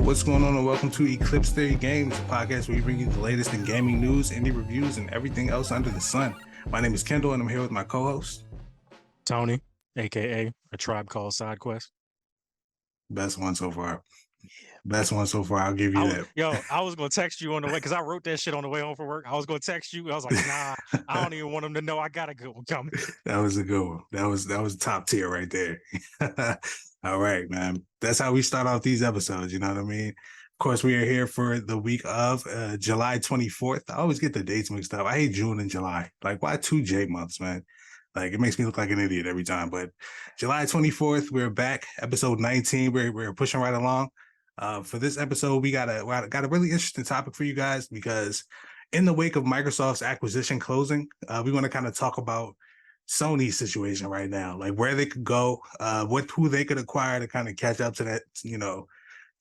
what's going on, and welcome to Eclipse Theory Games, a podcast where we bring you the latest in gaming news, indie reviews, and everything else under the sun. My name is Kendall, and I'm here with my co-host, Tony, aka A Tribe Called Side Quest. Best one so far. Best one so far. I'll give you that. I was gonna text you on the way because I wrote that shit on the way home from work. I was gonna text you. I was like, nah, I don't even want them to know I got a good one coming. That was a good one. That was top tier right there. All right, man. That's how we start off these episodes. You know what I mean? Of course, we are here for the week of July 24th. I always get the dates mixed up. I hate June and July. Like, why 2 J months, man? Like, it makes me look like an idiot every time. But July 24th, we're back. Episode 19. We're pushing right along. For this episode, we got a really interesting topic for you guys because in the wake of Microsoft's acquisition closing, we want to kind of talk about Sony's situation right now, like where they could go, who they could acquire to kind of catch up to that,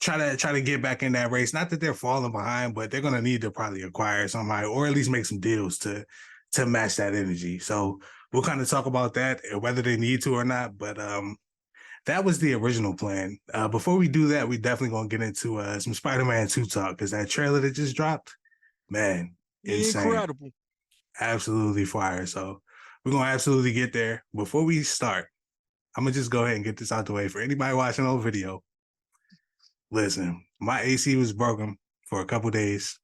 try to get back in that race. Not that they're falling behind, but they're going to need to probably acquire somebody or at least make some deals to match that energy. So we'll kind of talk about that, whether they need to or not. But that was the original plan. Before we do that, we definitely going to get into some Spider-Man 2 talk because that trailer that just dropped, man, insane. Incredible. Absolutely fire. So we're going to absolutely get there. Before we start, I'm going to just go ahead and get this out the way. For anybody watching on video, listen, my AC was broken for a couple days.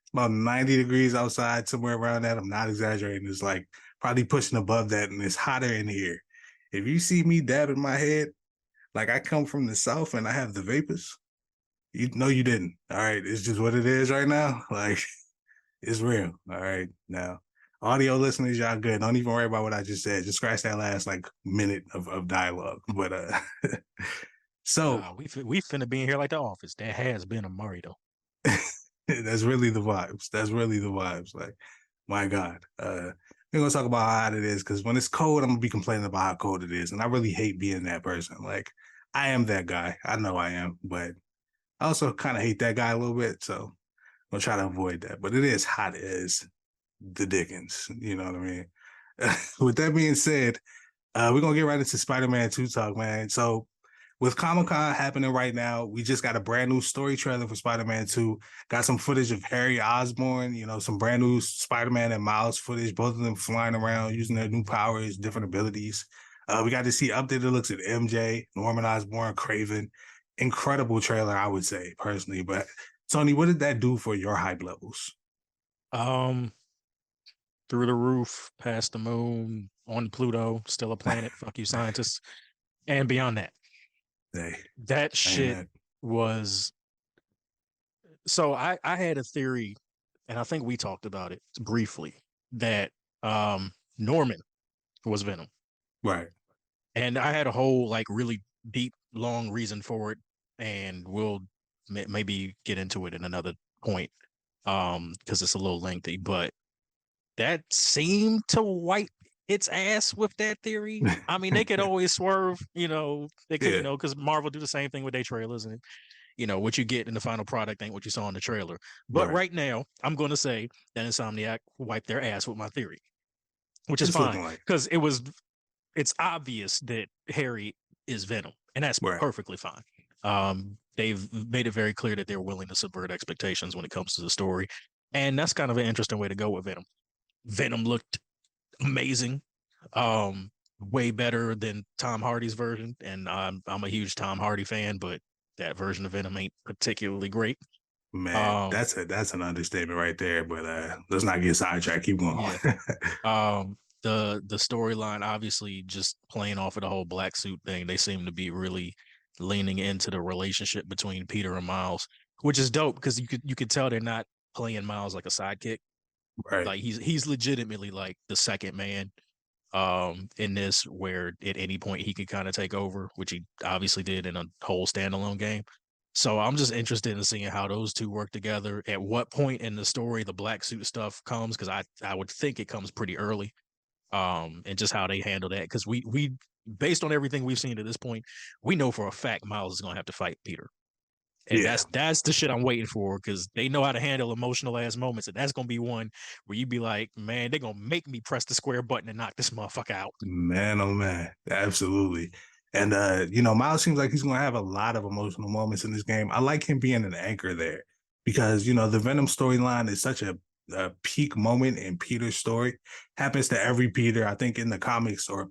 It's about 90 degrees outside, somewhere around that. I'm not exaggerating. It's like probably pushing above that, and it's hotter in here. If you see me dabbing my head, like I come from the South and I have the vapors, you know you didn't. All right. It's just what it is right now. Like, it's real. All right. Now, audio listeners, y'all good. Don't even worry about what I just said. Just scratch that last like minute of dialogue. But so we finna be in here like the office. That has been a Murray though. That's really the vibes. That's really the vibes. Like, my God. We're going to talk about how hot it is because when it's cold, I'm going to be complaining about how cold it is. And I really hate being that person. Like, I am that guy. I know I am. But I also kind of hate that guy a little bit. So I'm going to try to avoid that. But it is hot as the Dickens. You know what I mean? With that being said, we're going to get right into Spider-Man 2 talk, man. So with Comic-Con happening right now, we just got a brand new story trailer for Spider-Man 2. Got some footage of Harry Osborn, some brand new Spider-Man and Miles footage, both of them flying around, using their new powers, different abilities. We got to see updated looks at MJ, Norman Osborn, Craven. Incredible trailer, I would say, personally. But, Tony, what did that do for your hype levels? Through the roof, past the moon, on Pluto, still a planet, fuck you scientists, and beyond that. That shit was so I had a theory, and I think we talked about it briefly, that Norman was Venom. Right. And I had a whole like really deep, long reason for it, and we'll maybe get into it in another point because it's a little lengthy, but that seemed to wipe its ass with that theory. I mean, they could always swerve, they could, because Marvel do the same thing with their trailers, and what you get in the final product ain't what you saw in the trailer. But right now, I'm going to say that Insomniac wiped their ass with my theory, which is fine because it's obvious that Harry is Venom, and that's perfectly fine. They've made it very clear that they're willing to subvert expectations when it comes to the story, and that's kind of an interesting way to go with Venom. Venom looked amazing, way better than Tom Hardy's version, and I'm a huge Tom Hardy fan, but that version of Venom ain't particularly great. Man, that's an understatement right there. But let's not get sidetracked. Keep going. Yeah. The storyline, obviously, just playing off of the whole black suit thing, they seem to be really leaning into the relationship between Peter and Miles, which is dope because you could tell they're not playing Miles like a sidekick. Right. Like he's legitimately like the second man in this, where at any point he could kind of take over, which he obviously did in a whole standalone game. So I'm just interested in seeing how those two work together. At what point in the story the black suit stuff comes, because I would think it comes pretty early. And just how they handle that, because we based on everything we've seen to this point, we know for a fact Miles is gonna have to fight Peter. And that's the shit I'm waiting for, because they know how to handle emotional ass moments, and that's gonna be one where you be like, man, they're gonna make me press the square button and knock this motherfucker out. Man, oh man, absolutely. And Miles seems like he's gonna have a lot of emotional moments in this game. I like him being an anchor there because the Venom storyline is such a peak moment in Peter's story. Happens to every Peter. I think in the comics or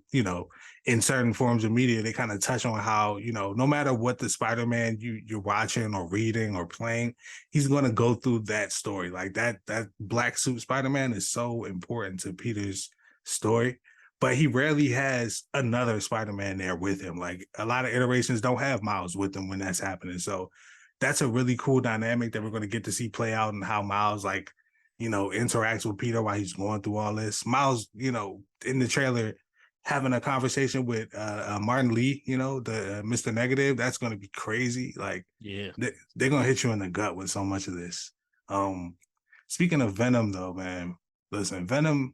in certain forms of media, they kind of touch on how no matter what the Spider-Man you're watching or reading or playing, he's going to go through that story. Like that black suit Spider-Man is so important to Peter's story. But he rarely has another Spider-Man there with him. Like a lot of iterations don't have Miles with them when that's happening. So that's a really cool dynamic that we're going to get to see play out and how Miles interacts with Peter while he's going through all this. Miles, in the trailer, having a conversation with Martin Lee, the Mr. Negative, that's going to be crazy. Like, yeah, they're going to hit you in the gut with so much of this. Speaking of Venom, though, man, listen, Venom,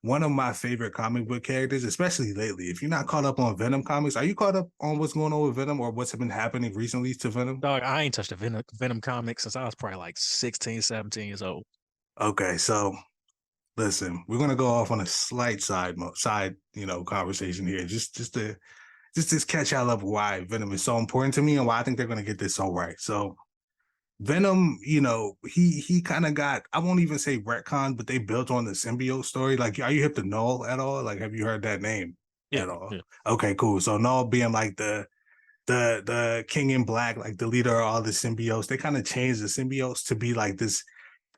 one of my favorite comic book characters, especially lately. If you're not caught up on Venom comics, are you caught up on what's going on with Venom or what's been happening recently to Venom? dog. I ain't touched the Venom comic since I was probably like 16, 17 years old. Okay, so listen, we're gonna go off on a slight side conversation here, just to catch y'all up why Venom is so important to me and why I think they're gonna get this so right. So Venom, he kind of got, I won't even say retcon, but they built on the symbiote story. Like, are you hip to Null at all? Like, have you heard that name at all? Yeah. Okay, cool. So Null being like the King in Black, like the leader of all the symbiotes, they kind of changed the symbiotes to be like this.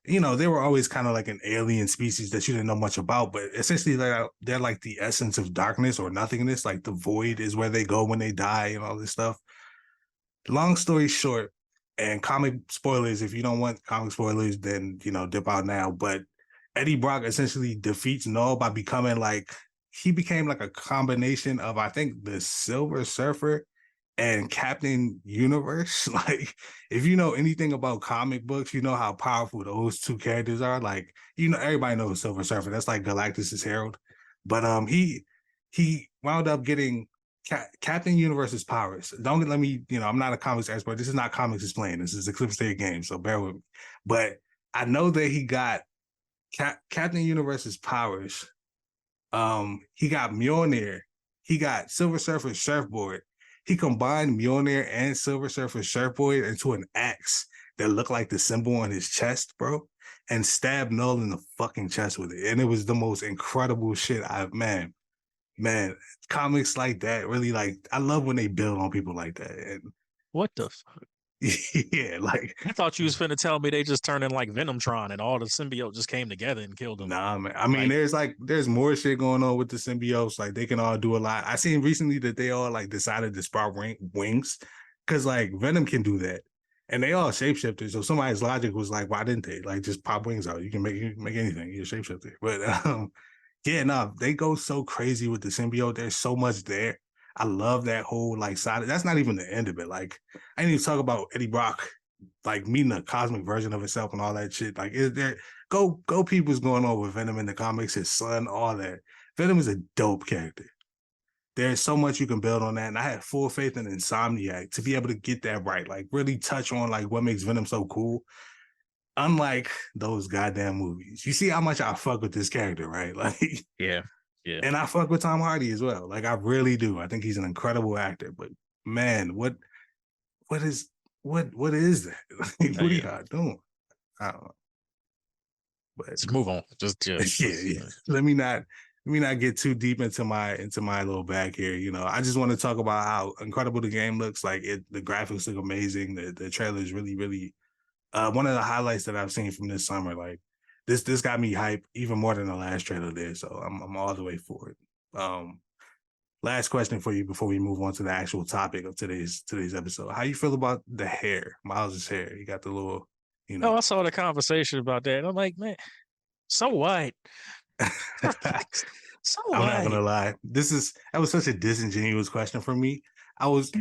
They were always kind of like an alien species that you didn't know much about, but essentially they're like the essence of darkness or nothingness. Like the void is where they go when they die and all this stuff. Long story short, and comic spoilers, if you don't want comic spoilers, then, dip out now. But Eddie Brock essentially defeats Null by he became like a combination of, I think, the Silver Surfer and Captain Universe. Like, if you know anything about comic books, you know how powerful those two characters are. Like, everybody knows Silver Surfer. That's like Galactus's herald. But he wound up getting Captain Universe's powers. Don't let me, I'm not a comics expert. This is not comics explained. This is Eclipse game, so bear with me. But I know that he got Captain Universe's powers. He got Mjolnir. He got Silver Surfer's surfboard. He combined Mjolnir and Silver Surfer's surfboard into an axe that looked like the symbol on his chest, bro, and stabbed Null in the fucking chest with it. And it was the most incredible shit. Man, comics like that really, like, I love when they build on people like that. And what the fuck? Yeah, like, I thought you was finna tell me they just turned in like Venomtron and all the symbiote just came together and killed them. Nah, man. I mean, there's more shit going on with the symbiotes. Like, they can all do a lot. I seen recently that they all like decided to sprout wings because like Venom can do that, and they all shapeshifters. So somebody's logic was like, why didn't they like just pop wings out? You can make anything. You're a shapeshifter. But yeah, no, they go so crazy with the symbiote. There's so much there. I love that whole like side. That's not even the end of it. Like, I didn't even talk about Eddie Brock like meeting a cosmic version of himself and all that shit. Like, is there go peep what's going on with Venom in the comics, his son, all that. Venom is a dope character. There's so much you can build on that. And I had full faith in Insomniac to be able to get that right. Like, really touch on like what makes Venom so cool. Unlike those goddamn movies. You see how much I fuck with this character, right? Like, yeah. And I fuck with Tom Hardy as well. Like, I really do. I think he's an incredible actor. But man, what is that? Like, what are y'all doing? I don't know. But let's move on. Just yeah. Let me not get too deep into my little bag here. I just want to talk about how incredible the game looks. Like, the graphics look amazing. The trailer is really, really one of the highlights that I've seen from this summer. Like, this got me hyped even more than the last trailer did. So I'm all the way for it. Last question for you before we move on to the actual topic of today's episode. How you feel about the hair, Miles' hair? He got the little, Oh, I saw the conversation about that. I'm like, man, so what? So I'm what? not gonna lie. That was such a disingenuous question for me. I was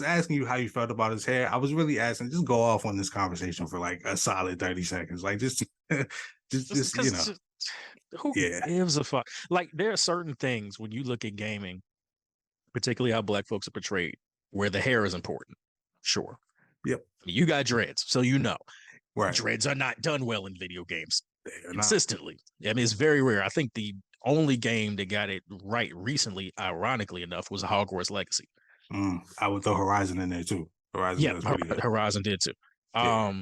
asking you how you felt about his hair. I was really asking, just go off on this conversation for like a solid 30 seconds. Like, just who gives a fuck? Like, there are certain things when you look at gaming, particularly how Black folks are portrayed, where the hair is important. Sure. Yep. You got dreads, so right. Dreads are not done well in video games consistently. I mean, it's very rare. I think the only game that got it right recently, ironically enough, was Hogwarts Legacy. I would throw Horizon in there too. Horizon Yeah, was pretty good. Horizon did too. Yeah.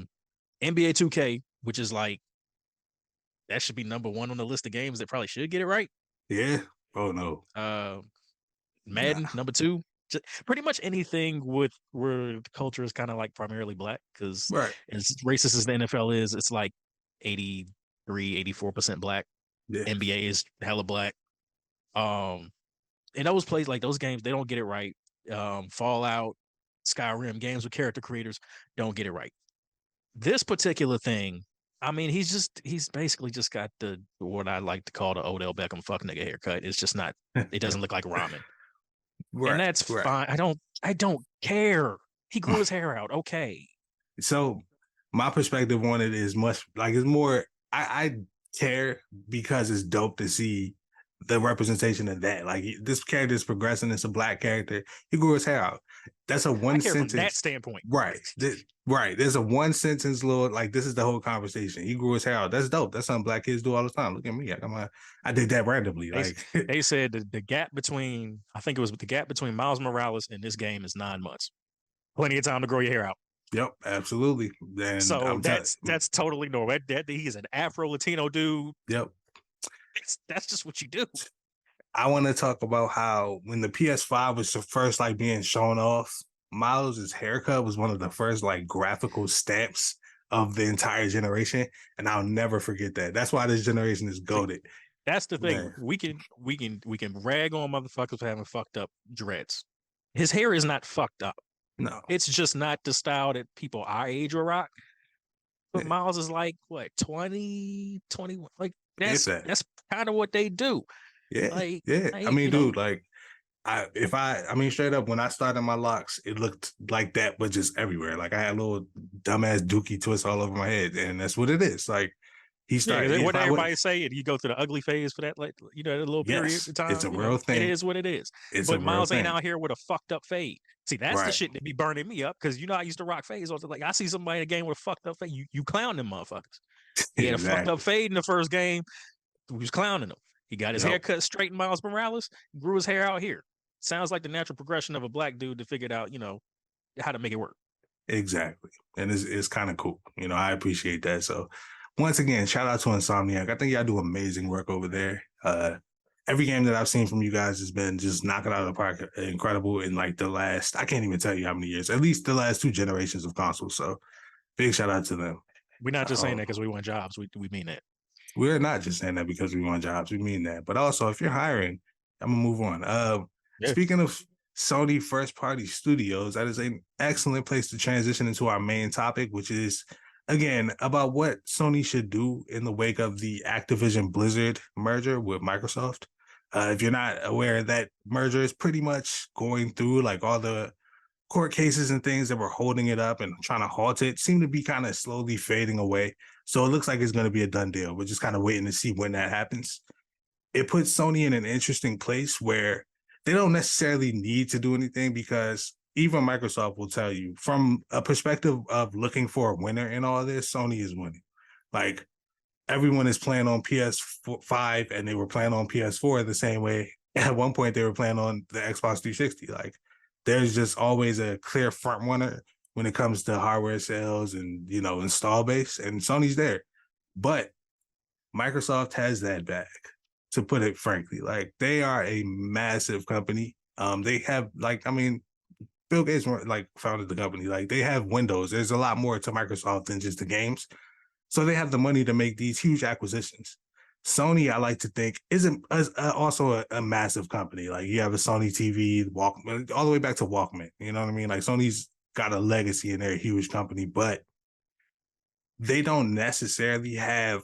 NBA 2K, which is like that should be number one on the list of games that probably should get it right. Yeah. Oh no. Nah. Madden number two. Just pretty much anything with where the culture is kind of like primarily black, because Right. as racist as the NFL is, it's like 83, 84% black. Yeah. NBA is hella black. And those plays like those games, they don't get it right. Fallout, Skyrim, games with character creators don't get it right. This particular thing, I mean, he's basically just got the what I like to call the Odell Beckham fuck nigga haircut. It's just not. It doesn't look like ramen, and Right. that's Right. fine. I don't care. He grew his hair out. Okay. So my perspective on it is much like it's more I care because it's dope to see the representation of that. Like this character is progressing, it's a black character. He grew his hair out. That's a I one care from that sentence. standpoint. Right. Right. There's a one sentence little like this is the whole conversation. He grew his hair out. That's dope. That's something black kids do all the time. Look at me. I did that randomly. They, Like they said the gap between, I think it was the gap between Miles Morales and this game is 9 months. Plenty of time to grow your hair out. Yep, absolutely. And So that's totally normal. That he's an Afro Latino dude. Yep. That's just what you do. I want to talk about how when the PS5 was first like being shown off, Miles's haircut was one of the first like graphical stamps of the entire generation, and I'll never forget that. That's why this generation is goated. That's the thing. Man. We can rag on motherfuckers for having fucked up dreads. His hair is not fucked up. No, it's just not the style that people our age will rock. But yeah. Miles is like what 20, 21. Like that's kind of what they do. Yeah, like, yeah. I mean, dude, like I mean, straight up, when I started my locks, it looked like that, but just everywhere. Like I had a little dumbass dookie twist all over my head, and that's what it is. Like he started. Yeah, what everybody say, and you go through the ugly phase for that, like that little period of time. It's a real thing. It is what it is. But Miles ain't out here with a fucked up fade. See, that's the shit that be burning me up because I used to rock fades. Like I see somebody in a game with a fucked up fade. You clown them motherfuckers. He had a fucked up fade in the first game. We was clowning him. He got his hair cut straight in Miles Morales, grew his hair out here. Sounds like the natural progression of a black dude to figure out, how to make it work. Exactly. And it's kind of cool. I appreciate that. So once again, shout out to Insomniac. I think y'all do amazing work over there. Every game that I've seen from you guys has been just knocking out of the park, incredible in like the last, I can't even tell you how many years, at least the last 2 generations of consoles. So big shout out to them. We're not just saying that because we want jobs. We mean that. We're not just saying that because we want jobs. We mean that. But also, if you're hiring, I'm going to move on. Speaking of Sony first-party studios, that is an excellent place to transition into our main topic, which is, again, about what Sony should do in the wake of the Activision-Blizzard merger with Microsoft. If you're not aware, that merger is pretty much going through like all the court cases and things that were holding it up and trying to halt it seem to be kind of slowly fading away. So it looks like it's going to be a done deal. We're just kind of waiting to see when that happens. It puts Sony in an interesting place where they don't necessarily need to do anything because even Microsoft will tell you from a perspective of looking for a winner in all this, Sony is winning. Like everyone is playing on PS5 and they were playing on PS4 the same way. At one point they were playing on the Xbox 360. Like there's just always a clear front runner when it comes to hardware sales and, install base, and Sony's there. But Microsoft has that back, to put it frankly. Like they are a massive company. They have Bill Gates founded the company. Like they have Windows. There's a lot more to Microsoft than just the games. So they have the money to make these huge acquisitions. Sony, I like to think, isn't also a massive company. Like you have a Sony TV, Walkman, all the way back to Walkman. You know what I mean? Like Sony's got a legacy and they're a huge company, but they don't necessarily have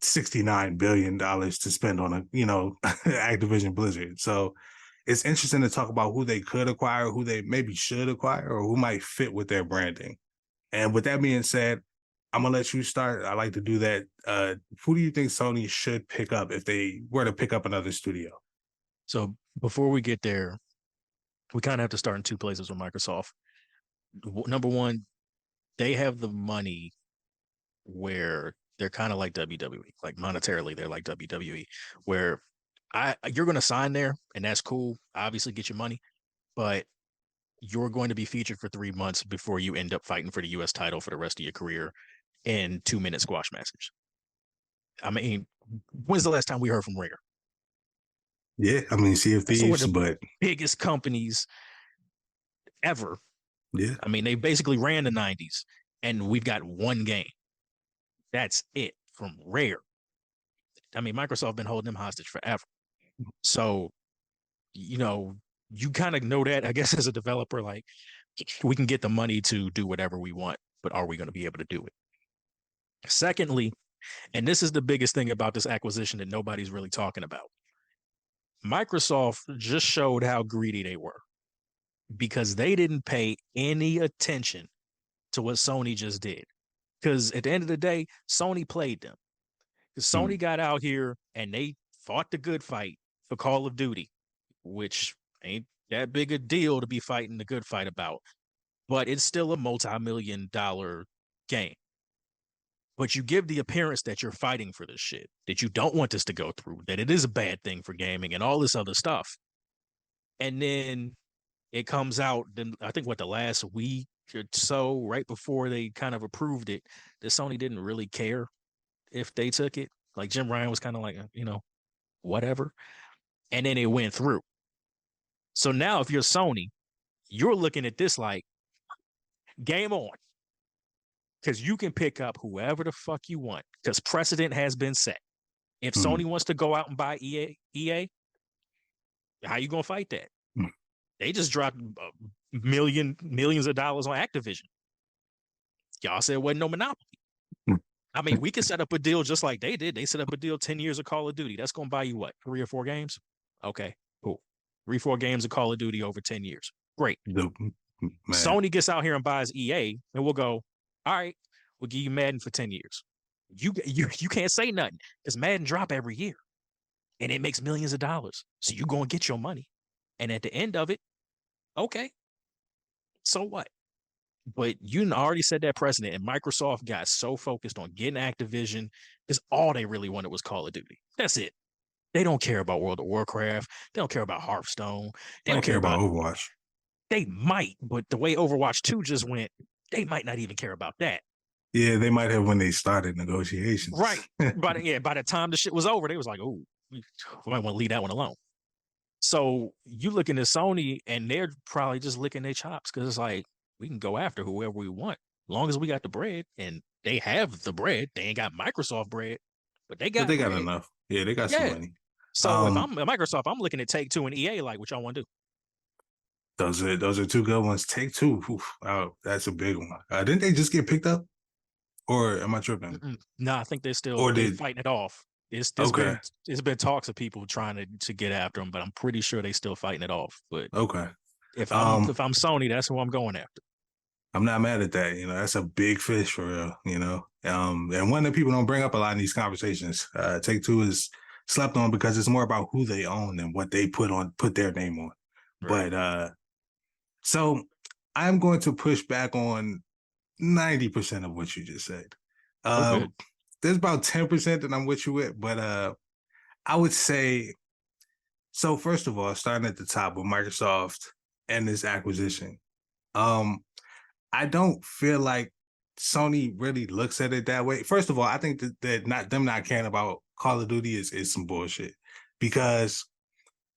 $69 billion to spend on Activision Blizzard. So it's interesting to talk about who they could acquire, who they maybe should acquire, or who might fit with their branding. And with that being said, I'm going to let you start. I like to do that. Who do you think Sony should pick up if they were to pick up another studio? So before we get there, we kind of have to start in 2 places with Microsoft. Number one, they have the money where they're kind of like WWE. Like monetarily, they're like WWE, where you're going to sign there, and that's cool. Obviously, get your money, but you're going to be featured for 3 months before you end up fighting for the U.S. title for the rest of your career in 2-minute squash matches. I mean, when's the last time we heard from Rare? Yeah, I mean, Sea of That's one Thieves, of the but biggest companies ever. yeah, I mean, they basically ran the 90s, and we've got one game. That's it from Rare. I mean, Microsoft been holding them hostage forever. So, you know, you kind of know that, I guess, as a developer, like we can get the money to do whatever we want, but are we going to be able to do it? Secondly, and this is the biggest thing about this acquisition that nobody's really talking about. Microsoft just showed how greedy they were because they didn't pay any attention to what Sony just did. Because at the end of the day, Sony played them. Because Sony got out here and they fought the good fight for Call of Duty, which ain't that big a deal to be fighting the good fight about, but it's still a multi-million-dollar game. But you give the appearance that you're fighting for this shit, that you don't want this to go through, that it is a bad thing for gaming and all this other stuff. And then it comes out, then I think the last week or so, right before they kind of approved it, that Sony didn't really care if they took it. Like Jim Ryan was kind of like, whatever. And then it went through. So now if you're Sony, you're looking at this like game on. Because you can pick up whoever the fuck you want. Because precedent has been set. If Sony wants to go out and buy EA, how you gonna fight that? They just dropped millions of dollars on Activision. Y'all said it wasn't no monopoly. I mean, we could set up a deal just like they did. They set up a deal 10 years of Call of Duty. That's gonna buy you what, 3 or 4 games? Okay, cool. 3-4 games of Call of Duty over 10 years. Great. Sony gets out here and buys EA, and we'll go, all right, we'll give you Madden for 10 years. You can't say nothing because Madden drop every year, and it makes millions of dollars. So you go and get your money, and at the end of it, okay, so what? But you already set that precedent, and Microsoft got so focused on getting Activision because all they really wanted was Call of Duty. That's it. They don't care about World of Warcraft. They don't care about Hearthstone. They don't care about Overwatch. They might, but the way Overwatch 2 just went, they might not even care about that. Yeah, they might have when they started negotiations. Right. By the time the shit was over, they was like, oh, we might want to leave that one alone. So you looking at Sony, and they're probably just licking their chops because it's like, we can go after whoever we want, as long as we got the bread. And they have the bread. They ain't got Microsoft bread, but they got got enough. Yeah, they got some money. So if I'm at Microsoft, I'm looking at Take-Two and EA like, what y'all want to do? Those are 2 good ones. Take-Two, oh, that's a big one. Didn't they just get picked up? Or am I tripping? No, I think they're still fighting it off. It's been talks of people trying to get after them, but I'm pretty sure they still fighting it off. But okay, if I'm Sony, that's who I'm going after. I'm not mad at that. That's a big fish for real. And one that people don't bring up a lot in these conversations. Take-Two is slept on because it's more about who they own and what they put their name on. Right. But so I'm going to push back on 90% of what you just said. There's about 10% that I'm with you with, but I would say, so first of all, starting at the top with Microsoft and this acquisition, I don't feel like Sony really looks at it that way. First of all, I think that not caring about Call of Duty is some bullshit, because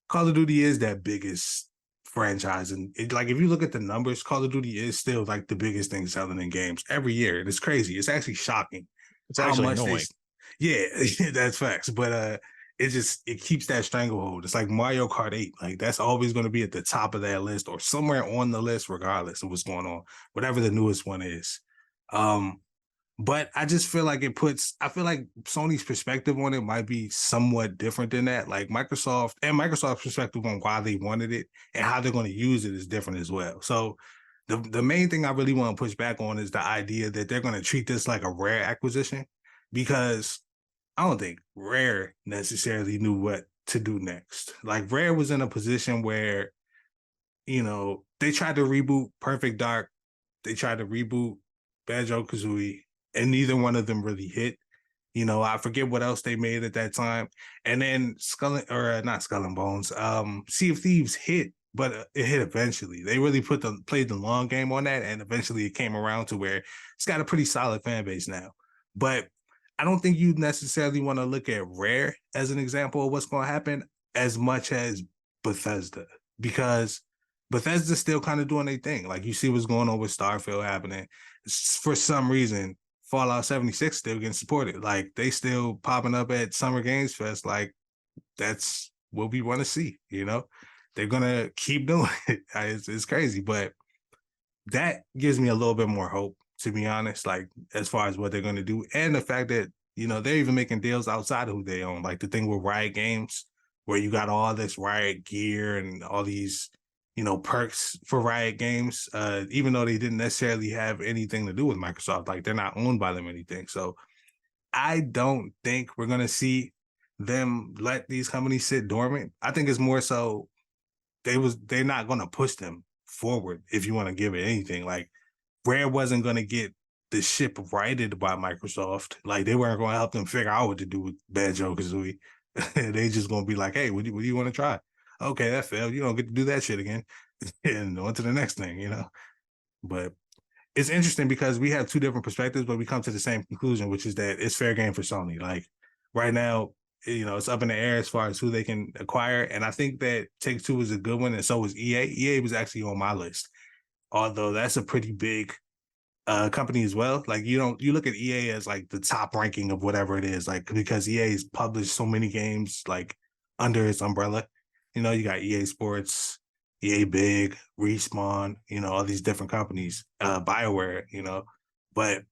Call of Duty is that biggest franchise, and like if you look at the numbers, Call of Duty is still like the biggest thing selling in games every year, and it's crazy. It's actually shocking. It's actually annoying. Yeah, that's facts. But it keeps that stranglehold. It's like Mario Kart 8. Like that's always going to be at the top of that list or somewhere on the list, regardless of what's going on, whatever the newest one is. But I just feel like I feel like Sony's perspective on it might be somewhat different than that. Like Microsoft's perspective on why they wanted it and how they're going to use it is different as well. So the main thing I really want to push back on is the idea that they're going to treat this like a Rare acquisition, because I don't think Rare necessarily knew what to do next. Like Rare was in a position where, they tried to reboot Perfect Dark. They tried to reboot Banjo-Kazooie, and neither one of them really hit. I forget what else they made at that time. And then not Skull and Bones. Sea of Thieves hit, but it hit eventually. They really played the long game on that, and eventually it came around to where it's got a pretty solid fan base now. But I don't think you necessarily want to look at Rare as an example of what's going to happen as much as Bethesda, because Bethesda's still kind of doing their thing. Like, you see what's going on with Starfield happening. For some reason, Fallout 76 still getting supported. Like, they still popping up at Summer Games Fest. Like, that's what we want to see, They're going to keep doing it. It's crazy, but that gives me a little bit more hope, to be honest, like, as far as what they're going to do. And the fact that, they're even making deals outside of who they own. Like the thing with Riot Games, where you got all this Riot gear and all these, perks for Riot Games, even though they didn't necessarily have anything to do with Microsoft. Like, they're not owned by them or anything. So I don't think we're going to see them let these companies sit dormant. I think it's more so they're not going to push them forward, if you want to give it anything. Like, Rare wasn't going to get the ship righted by Microsoft. Like, they weren't going to help them figure out what to do with Banjo-Kazooie. They just going to be like, hey, what do you want to try? Okay, that failed. You don't get to do that shit again. And on to the next thing, But it's interesting because we have two different perspectives, but we come to the same conclusion, which is that it's fair game for Sony. Like, right now, it's up in the air as far as who they can acquire. And I think that Take-Two is a good one, and so was EA. EA was actually on my list, although that's a pretty big company as well. Like, you look at EA as like the top ranking of whatever it is, like, because EA's published so many games like under its umbrella. You got EA Sports, EA Big, Respawn, all these different companies, BioWare, but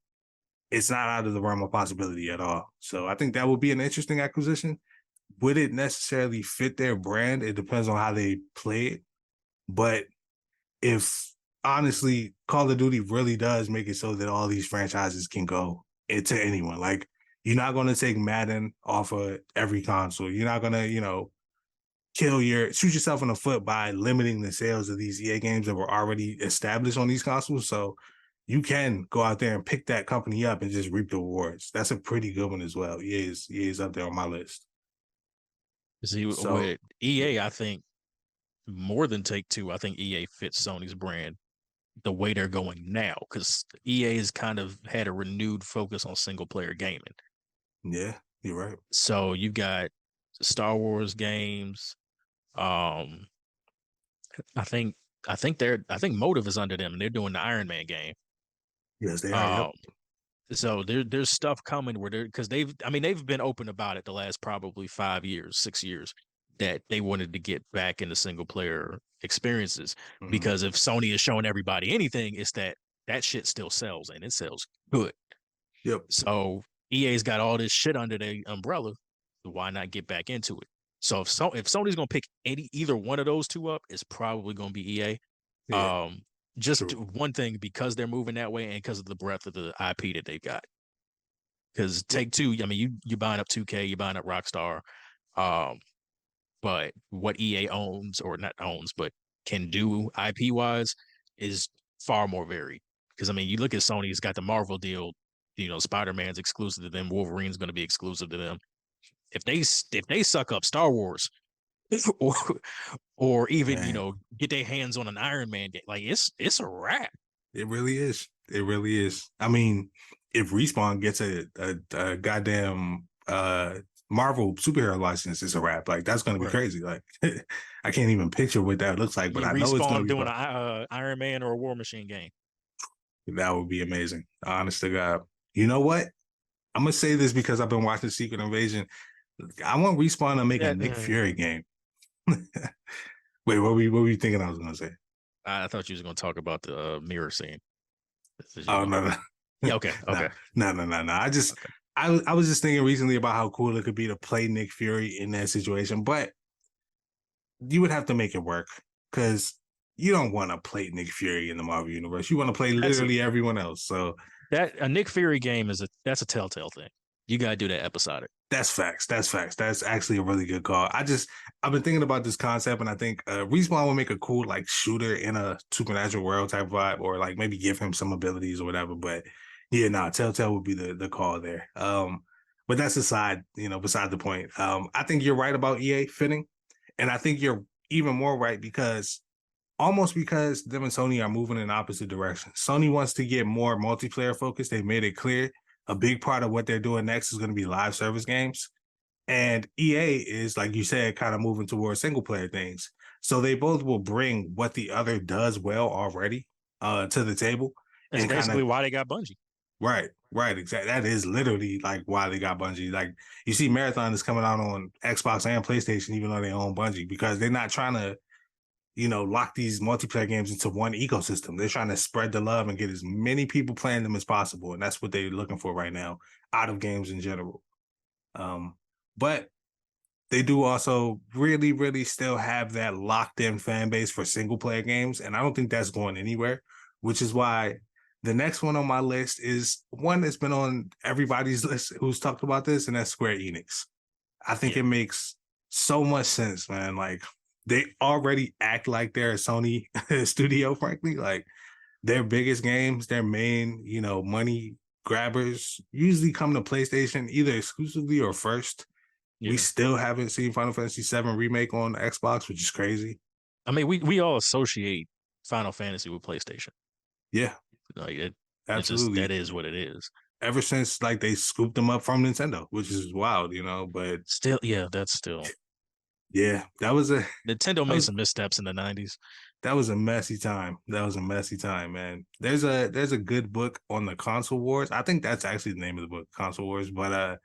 it's not out of the realm of possibility at all. So I think that would be an interesting acquisition. Would it necessarily fit their brand? It depends on how they play it. But if honestly, Call of Duty really does make it so that all these franchises can go into anyone. Like, you're not going to take Madden off of every console. You're not going to, shoot yourself in the foot by limiting the sales of these EA games that were already established on these consoles. So you can go out there and pick that company up and just reap the rewards. That's a pretty good one as well. EA is up there on my list. See, with EA, I think more than Take-Two, I think EA fits Sony's brand the way they're going now, because EA has kind of had a renewed focus on single player gaming. Yeah, you're right. So you've got Star Wars games. I think Motive is under them, and they're doing the Iron Man game. Yes, they are. So there's stuff coming where because they've been open about it the last probably 5 years, 6 years, that they wanted to get back into single player experiences. Mm-hmm. Because if Sony is showing everybody anything, it's that shit still sells, and it sells good. Yep. So EA's got all this shit under their umbrella. Why not get back into it? So if Sony's gonna pick either one of those two up, it's probably gonna be EA. Yeah. Just true. One thing, because they're moving that way and because of the breadth of the IP that they've got. Because Take-Two, you're buying up 2K, you're buying up Rockstar, but what EA owns, or not owns, but can do IP wise, is far more varied. Because you look at Sony's got the Marvel deal. Spider-Man's exclusive to them. Wolverine's going to be exclusive to them. If they suck up Star Wars, or even get their hands on an Iron Man game, like it's a wrap. It really is. It really is. If Respawn gets a goddamn Marvel superhero license, it's a wrap. Like, that's going to be crazy. Like, I can't even picture what that looks like, but I know it's going to be doing an Iron Man or a War Machine game. That would be amazing. Honest to God. You know what? I'm gonna say this because I've been watching Secret Invasion. I want Respawn to make a Nick Fury game. Wait, what were you thinking I was gonna say? I thought you was gonna talk about the mirror scene. Oh no. Yeah, okay. No. I was just thinking recently about how cool it could be to play Nick Fury in that situation, but you would have to make it work, because you don't want to play Nick Fury in the Marvel universe. You want to play literally everyone else. So that a Nick Fury game that's a Telltale thing. You gotta do that episodic. That's facts. That's actually a really good call. I've been thinking about this concept, and I think Respawn will make a cool like shooter in a supernatural world type vibe, or like maybe give him some abilities or whatever. But yeah, Telltale would be the call there. But but that's beside the point. I think you're right about EA fitting, and I think you're even more right because them and Sony are moving in opposite directions. Sony wants to get more multiplayer focused. They made it clear a big part of what they're doing next is going to be live service games. And EA is, like you said, kind of moving towards single player things. So they both will bring what the other does well already to the table. That's And basically why they got Bungie. Right, exactly. That is literally like why they got Bungie. Like you see, Marathon is coming out on Xbox and PlayStation, even though they own Bungie, because they're not trying to, lock these multiplayer games into one ecosystem. They're trying to spread the love and get as many people playing them as possible, and that's what they're looking for right now out of games in general. But they do also really, really still have that locked in fan base for single player games. And I don't think that's going anywhere, which is why the next one on my list is one that's been on everybody's list who's talked about this, and that's Square Enix. I think it makes so much sense, man. Like they already act like they're a Sony studio, frankly. Like their biggest games, their main, money grabbers usually come to PlayStation either exclusively or first. We still haven't seen Final Fantasy VII Remake on Xbox, which is crazy. I mean, we all associate Final Fantasy with PlayStation. Yeah. Like absolutely. That is what it is. Ever since like they scooped them up from Nintendo, which is wild, but still, that's still. Yeah, that was a Nintendo made some missteps in the 90s. That was a messy time. Man. There's a good book on the console wars. I think that's actually the name of the book, Console Wars, but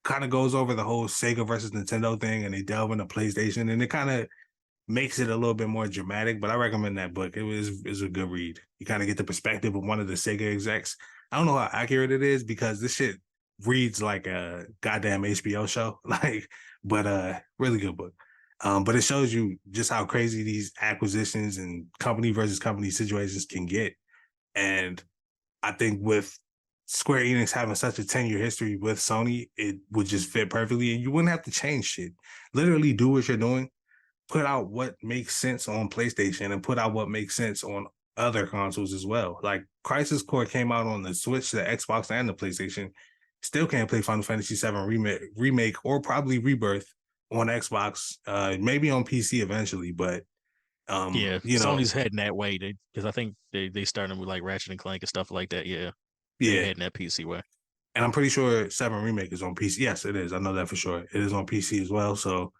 kind of goes over the whole Sega versus Nintendo thing, and they delve into PlayStation, and it kind of makes it a little bit more dramatic. But I recommend that book. It was a good read. You kind of get the perspective of one of the Sega execs. I don't know how accurate it is because this shit reads like a goddamn HBO show, but really good book. But it shows you just how crazy these acquisitions and company versus company situations can get. And I think with Square Enix having such a 10-year history with Sony, it would just fit perfectly, and you wouldn't have to change shit. Literally do what you're doing, put out what makes sense on PlayStation, and put out what makes sense on other consoles as well. Like Crisis Core came out on the Switch, the Xbox, and the PlayStation. Still can't play Final Fantasy VII remake or probably Rebirth on Xbox, maybe on PC eventually, but Sony's heading that way because I think they started with like Ratchet and Clank and stuff like that. They're heading that PC way. And I'm pretty sure 7 Remake is on PC. Yes, it is. I know that for sure. It is on PC as well. So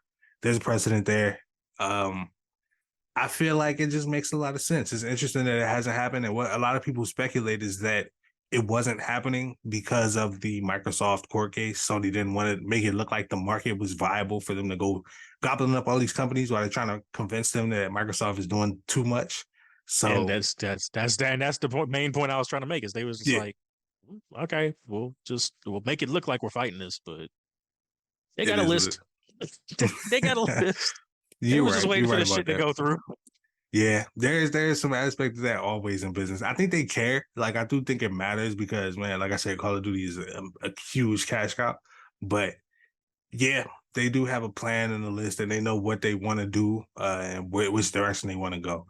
there's a precedent there. I feel like it just makes a lot of sense. It's interesting that it hasn't happened. And what a lot of people speculate is that it wasn't happening because of the Microsoft court case. Sony didn't want to make it look like the market was viable for them to go gobbling up all these companies while they're trying to convince them that Microsoft is doing too much. So and that's the main point I was trying to make is they was just like, okay, we'll make it look like we're fighting this, but they got a list. They got a list. They was just waiting for the shit to go through. Yeah, there's some aspect of that always in business. I think they care. Like I do think it matters because, man, like I said, Call of Duty is a huge cash cow. But yeah, they do have a plan and a list, and they know what they want to do and which direction they want to go.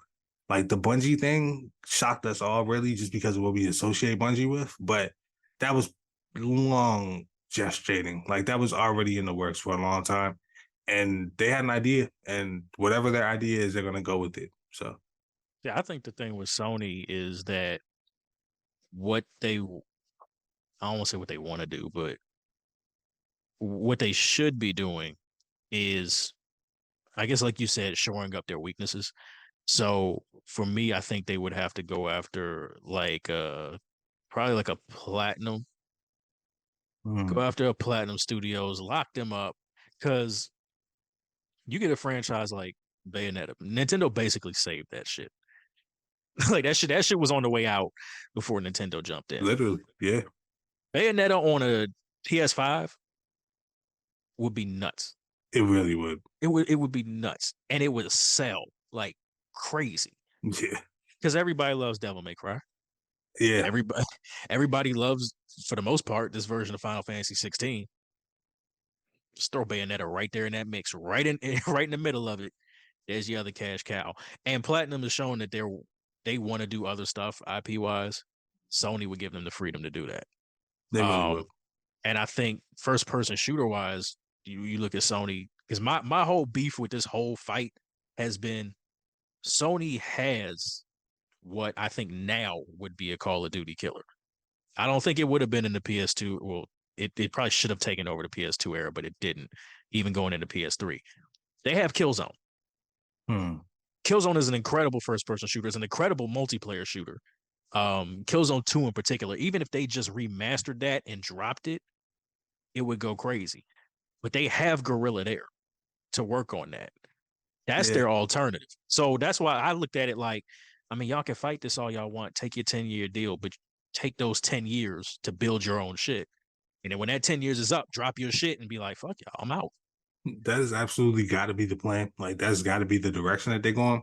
Like the Bungie thing shocked us all, really, just because of what we associate Bungie with. But that was long gestating. Like that was already in the works for a long time, and they had an idea, and whatever their idea is, they're gonna go with it. So, yeah, I think the thing with Sony is that I don't want to say what they want to do, but what they should be doing is, I guess, like you said, shoring up their weaknesses. So for me, I think they would have to go after probably like a platinum. Go after a platinum studios, lock them up, because you get a franchise like Bayonetta. Nintendo basically saved that shit. Like that shit was on the way out before Nintendo jumped in. Literally, yeah. Bayonetta on a PS5 would be nuts. It really would. It would be nuts, and it would sell like crazy. Yeah, because everybody loves Devil May Cry. Yeah, everybody loves, for the most part, this version of Final Fantasy 16. Just throw Bayonetta right there in that mix, right in the middle of it. There's your other cash cow. And Platinum is showing that they want to do other stuff IP wise. Sony would give them the freedom to do that. They really would. And I think first person shooter wise, you look at Sony, because my whole beef with this whole fight has been Sony has what I think now would be a Call of Duty killer. I don't think it would have been in the PS2. Well, it probably should have taken over the PS2 era, but it didn't, even going into PS3. They have Killzone. Killzone is an incredible first person shooter. It's an incredible multiplayer shooter. Killzone 2 in particular, even if they just remastered that and dropped it, it would go crazy. But they have Guerrilla there to work on that. That's their alternative. So that's why I looked at it like, I mean, y'all can fight this all y'all want. Take your 10-year deal, but take those 10 years to build your own shit. And then when that 10 years is up, drop your shit and be like, fuck y'all, I'm out. That is absolutely got to be the plan. Like, that's got to be the direction that they're going.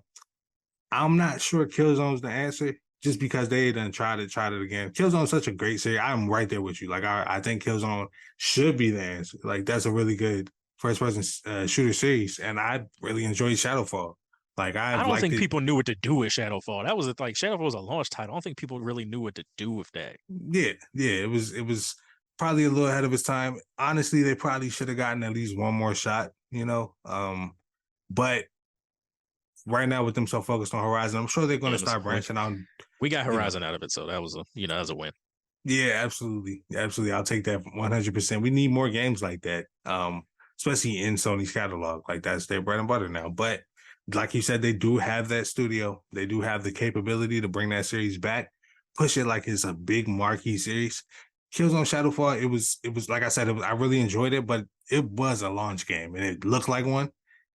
I'm not sure Killzone's the answer, just because they done tried it again. Killzone's such a great series. I'm right there with you. Like, I think Killzone should be the answer. Like, that's a really good first-person shooter series, and I really enjoyed Shadowfall. Like, I don't think people knew what to do with Shadowfall. That was like Shadowfall was a launch title. I don't think people really knew what to do with that. Yeah, it was probably a little ahead of its time. Honestly, they probably should have gotten at least one more shot, you know. But right now, with them so focused on Horizon, I'm sure they're going to start branching out. We got Horizon out of it, so that was that was a win. Yeah, absolutely. I'll take that 100%. We need more games like that, especially in Sony's catalog. Like, that's their bread and butter now. But like you said, they do have that studio. They do have the capability to bring that series back, push it like it's a big marquee series. Killzone Shadowfall, it was like I said, I really enjoyed it, but it was a launch game, and it looked like one.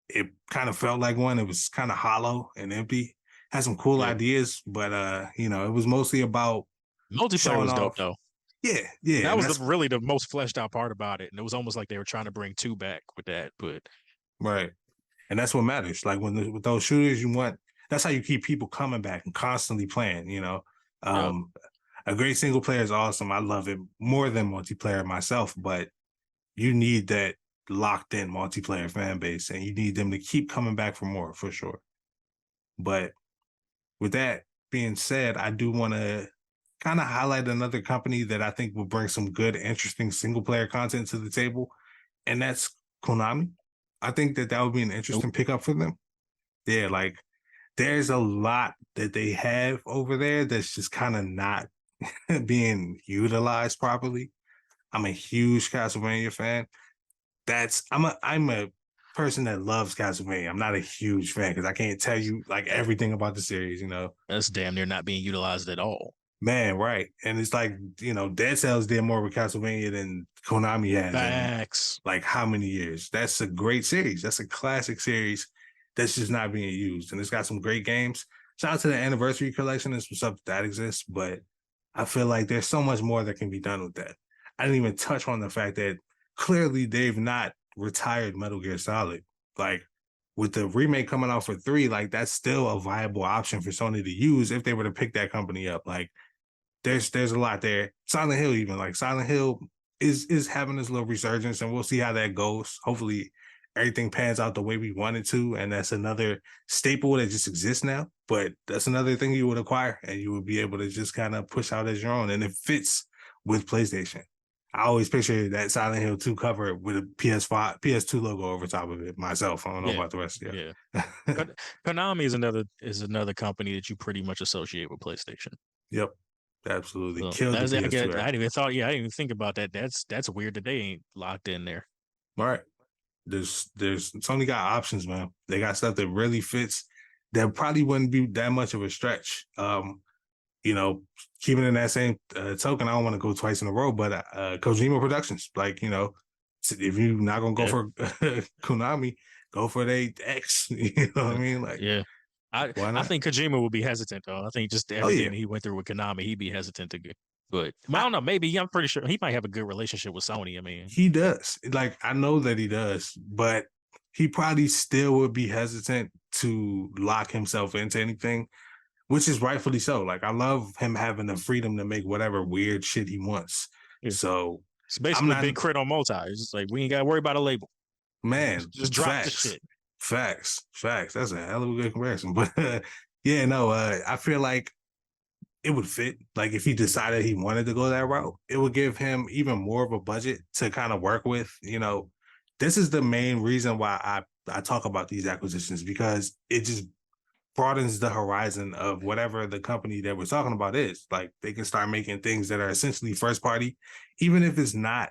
It kind of felt like one. It was kind of hollow and empty. Had some cool ideas, but it was mostly about multiplayer was dope though. Yeah. That was really the most fleshed out part about it, and it was almost like they were trying to bring 2 back with that. But right, and that's what matters. Like, with those shooters, you want, that's how you keep people coming back and constantly playing. A great single player is awesome. I love it more than multiplayer myself, but you need that locked in multiplayer fan base, and you need them to keep coming back for more, for sure. But with that being said, I do want to kind of highlight another company that I think will bring some good, interesting single player content to the table, and that's Konami. I think that would be an interesting pickup for them. Yeah, like, there's a lot that they have over there that's just kind of not being utilized properly. I'm a huge Castlevania fan. I'm a person that loves Castlevania. I'm not a huge fan because I can't tell you like everything about the series, That's damn near not being utilized at all. Man, right. And it's like, Dead Cells did more with Castlevania than Konami has. Facts. In, like, how many years? That's a great series. That's a classic series that's just not being used. And it's got some great games. Shout out to the Anniversary Collection and some stuff that exists, but I feel like there's so much more that can be done with that. I didn't even touch on the fact that clearly they've not retired Metal Gear Solid. Like, with the remake coming out for 3, like, that's still a viable option for Sony to use if they were to pick that company up. Like, there's a lot there. Silent Hill, even, like, Silent Hill is having this little resurgence, and we'll see how that goes. Hopefully everything pans out the way we want it to, and that's another staple that just exists now. But that's another thing you would acquire, and you would be able to just kind of push out as your own, and it fits with PlayStation. I always picture that Silent Hill 2 cover with a PS2 logo over top of it myself. I don't know about the rest of you. Yeah. Konami is another company that you pretty much associate with PlayStation. Yep. Absolutely. So Killed the PS2 I didn't even think about that. That's weird that they ain't locked in there. All right. There's Sony got options, man. They got stuff that really fits that probably wouldn't be that much of a stretch. Keeping in that same token, I don't want to go twice in a row, but Kojima Productions, like, if you're not gonna go for Konami, go for the X. You know what I mean? Like, yeah. I think Kojima would be hesitant though. I think just everything he went through with Konami, he'd be hesitant to get. But I don't know. Maybe I'm pretty sure he might have a good relationship with Sony. I mean, he does. Like, I know that he does, but he probably still would be hesitant to lock himself into anything, which is rightfully so. Like, I love him having the freedom to make whatever weird shit he wants. Yeah. So it's basically Big Crit on multi. It's just like, we ain't got to worry about a label. Man, just drop the shit. Facts. That's a hell of a good comparison. But I feel like it would fit. Like if he decided he wanted to go that route, it would give him even more of a budget to kind of work with. This is the main reason why I talk about these acquisitions, because it just broadens the horizon of whatever the company that we're talking about is. Like they can start making things that are essentially first party, even if it's not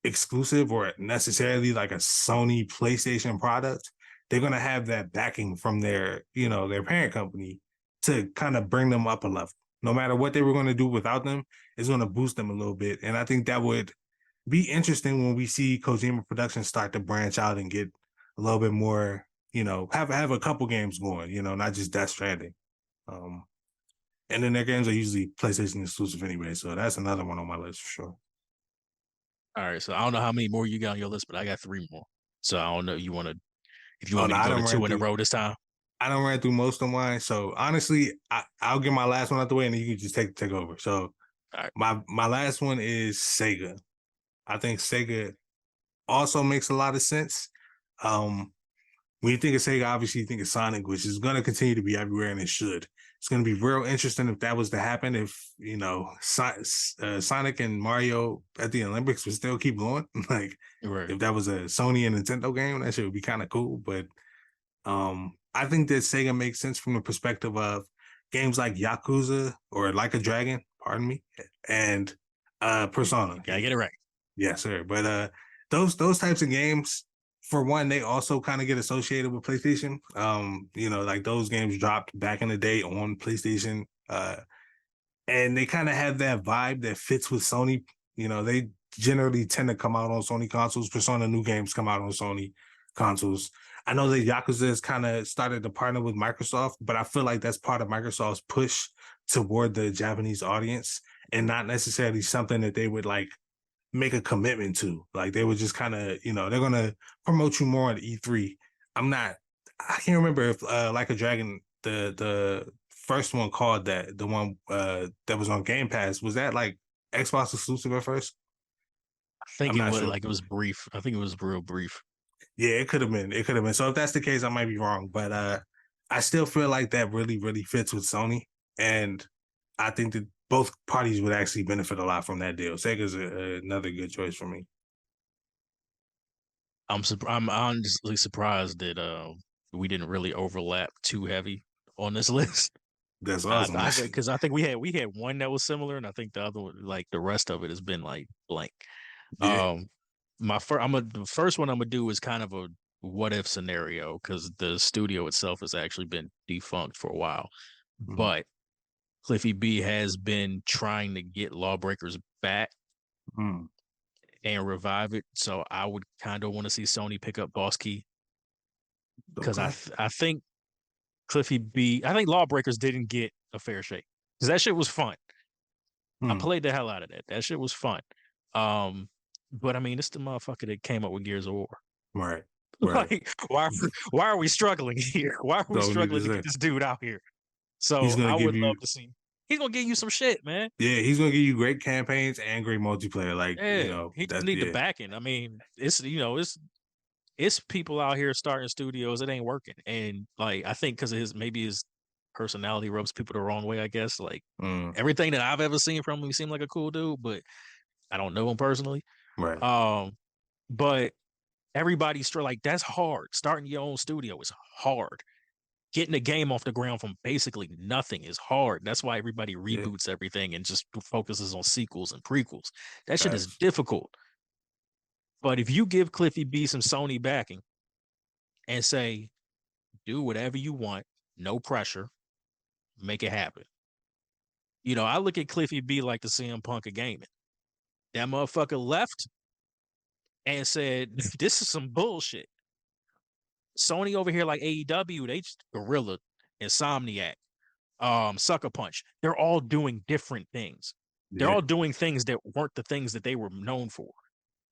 exclusive or necessarily like a Sony PlayStation product. They're going to have that backing from their parent company to kind of bring them up a level. No matter what they were going to do without them, it's going to boost them a little bit. And I think that would be interesting when we see Kojima Productions start to branch out and get a little bit more, have a couple games going, not just Death Stranding. And then their games are usually PlayStation exclusive anyway. So that's another one on my list for sure. All right, so I don't know how many more you got on your list, but I got 3 more. So I don't know if you want me to go to 2 in a row this time. I don't run through most of mine. So honestly, I'll get my last one out the way and then you can just take over. So right. my last one is Sega. I think Sega also makes a lot of sense. When you think of Sega, obviously you think of Sonic, which is going to continue to be everywhere, and it should. It's going to be real interesting if that was to happen. If Sonic and Mario at the Olympics would still keep going, like right. If that was a Sony and Nintendo game, that shit would be kind of cool. But I think that Sega makes sense from the perspective of games like Yakuza or Like a Dragon, pardon me, and Persona. Gotta get it right. Yes, sir. But those types of games, for one, they also kind of get associated with PlayStation. Like those games dropped back in the day on PlayStation. And they kind of have that vibe that fits with Sony. They generally tend to come out on Sony consoles. Persona new games come out on Sony consoles. I know that Yakuza has kind of started to partner with Microsoft, but I feel like that's part of Microsoft's push toward the Japanese audience and not necessarily something that they would like make a commitment to. Like they would just kind of, they're going to promote you more on E3. I can't remember if Like a Dragon, the first one called that, the one that was on Game Pass, was that like Xbox exclusive at first? I think it was sure. Like it was brief. I think it was real brief. Yeah, it could have been. So if that's the case, I might be wrong. But I still feel like that really, really fits with Sony. And I think that both parties would actually benefit a lot from that deal. Sega's another good choice for me. I'm honestly surprised that we didn't really overlap too heavy on this list. That's awesome. Because I think we had one that was similar, and I think the other one, like the rest of it, has been like blank. Yeah. The first one I'm gonna do is kind of a what if scenario, because the studio itself has actually been defunct for a while, but Cliffy B has been trying to get Lawbreakers back and revive it. So I would kind of want to see Sony pick up Boss Key, because I think Cliffy B, I think Lawbreakers didn't get a fair shake, because that shit was fun. I played the hell out of that. That shit was fun. But I mean, it's the motherfucker that came up with Gears of War. Right. Like, why are we struggling here? Why are we struggling to get this dude out here? So I would love to see. He's gonna give you some shit, man. Yeah, he's gonna give you great campaigns and great multiplayer. Like, he just need the backing. I mean, it's people out here starting studios. It ain't working, and like I think because of his personality rubs people the wrong way. I guess like everything that I've ever seen from him, he seemed like a cool dude, but I don't know him personally. Right. But everybody's like, that's hard. Starting your own studio is hard. Getting a game off the ground from basically nothing is hard. That's why everybody reboots everything and just focuses on sequels and prequels. That shit is difficult. But if you give Cliffy B some Sony backing and say, do whatever you want, no pressure, make it happen. I look at Cliffy B like the CM Punk of gaming. That motherfucker left and said, this is some bullshit. Sony over here like AEW, they just Gorilla, Insomniac, Sucker Punch. They're all doing different things. They're all doing things that weren't the things that they were known for.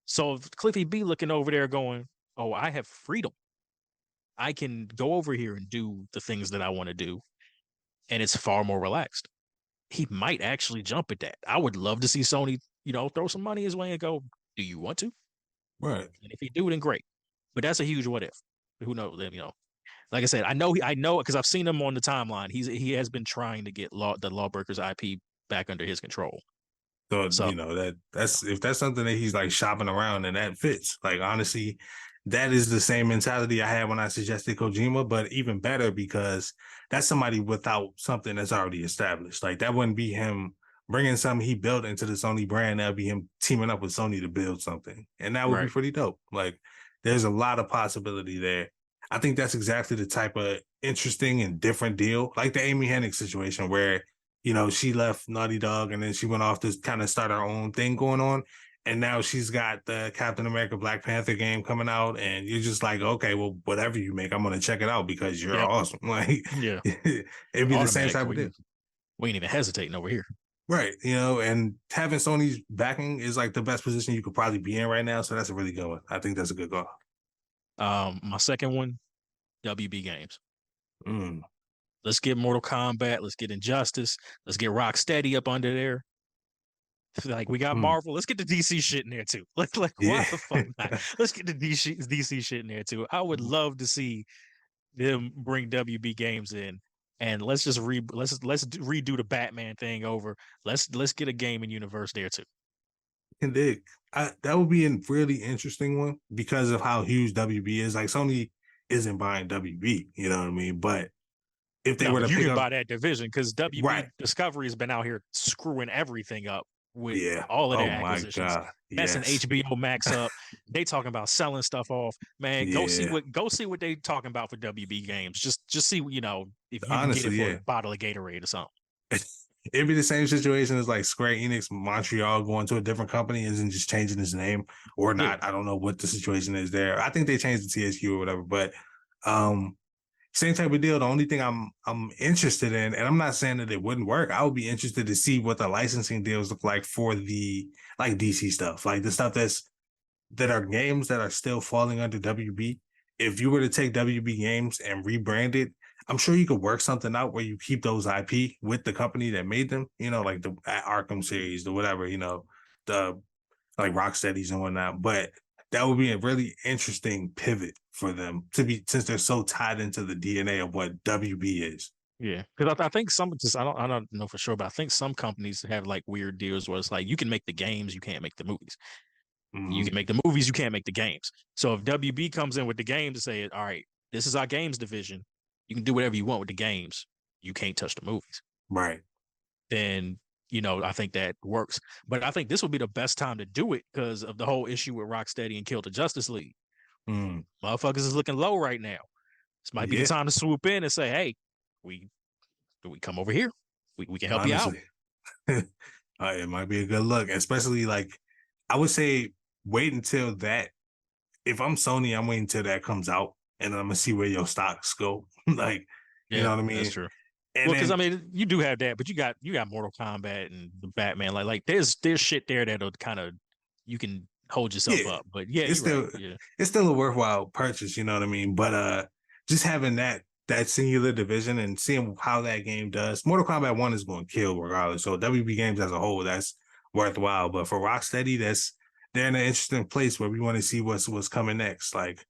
So if Cliffy B looking over there going, oh, I have freedom. I can go over here and do the things that I want to do. And it's far more relaxed. He might actually jump at that. I would love to see Sony, throw some money his way and go, do you want to? Right. And if he do, then great. But that's a huge what if. Who knows? like I said, I know because I've seen him on the timeline. He has been trying to get the Lawbreakers IP back under his control. So, So that's if that's something that he's like shopping around and that fits. Like honestly, that is the same mentality I had when I suggested Kojima, but even better because that's somebody without something that's already established. Like that wouldn't be him bringing something he built into the Sony brand. That'd be him teaming up with Sony to build something, and that would be right, pretty dope. Like there's a lot of possibility there. I think that's exactly the type of interesting and different deal, like the Amy Hennig situation where she left Naughty Dog and then she went off to kind of start her own thing going on. And now she's got the Captain America Black Panther game coming out. And you're just like, okay, well, whatever you make, I'm going to check it out because you're yep, awesome. Like, yeah, it'd be the same automatic. type of deal. We ain't even hesitating over here. Right. And having Sony's backing is like the best position you could probably be in right now. So that's a really good one. I think that's a good goal. My second one, WB Games. Mm. Let's get Mortal Kombat. Let's get Injustice. Let's get Rocksteady up under there. Like we got Marvel. Let's get the DC shit in there too. Why the fuck not? Let's get the DC shit in there too. I would love to see them bring WB Games in, and let's just redo the Batman thing over. Let's get a gaming universe there too. And that would be a really interesting one because of how huge WB is. Like Sony isn't buying WB, you know what I mean? But if they were to you pick can up buy that division because WB right. Discovery has been out here screwing everything up with Yeah. all of their my acquisitions. God. Messing Yes. HBO Max up. They talking about selling stuff off. Man, go see what they talking about for WB Games. Just see, if you Honestly, can get it for a bottle of Gatorade or something. It'd be the same situation as like Square Enix Montreal going to a different company and just changing his name or not. Yeah. I don't know what the situation is there. I think they changed the THQ or whatever, but same type of deal. The only thing I'm interested in, and I'm not saying that it wouldn't work, I would be interested to see what the licensing deals look like for the like DC stuff, like the stuff that are games that are still falling under WB. If you were to take WB Games and rebrand it, I'm sure you could work something out where you keep those IP with the company that made them, like the Arkham series, the whatever, the like Rocksteadies and whatnot. But that would be a really interesting pivot for them to be, since they're so tied into the DNA of what WB is. Yeah, because I think I don't know for sure, but I think some companies have like weird deals where it's like you can make the games, you can't make the movies. Mm-hmm. You can make the movies, you can't make the games. So if WB comes in with the games and say, all right, this is our games division, you can do whatever you want with the games, you can't touch the movies. Right. Then, I think that works. But I think this would be the best time to do it because of the whole issue with Rocksteady and Kill the Justice League. Motherfuckers is looking low right now. This might be the time to swoop in and say, hey, we come over here. We can help you out. It might be a good look, especially like I would say wait until that. If I'm Sony, I'm waiting until that comes out and I'm gonna see where your stocks go. Like, you know what I mean? That's true. And because you do have that, but you got Mortal Kombat and the Batman. Like there's shit there that'll kind of you can hold yourself up. But it's still a worthwhile purchase. You know what I mean? But just having that singular division and seeing how that game does. Mortal Kombat 1 is going to kill regardless. So WB Games as a whole, that's worthwhile. But for Rocksteady, they're in an interesting place where we want to see what's coming next. Like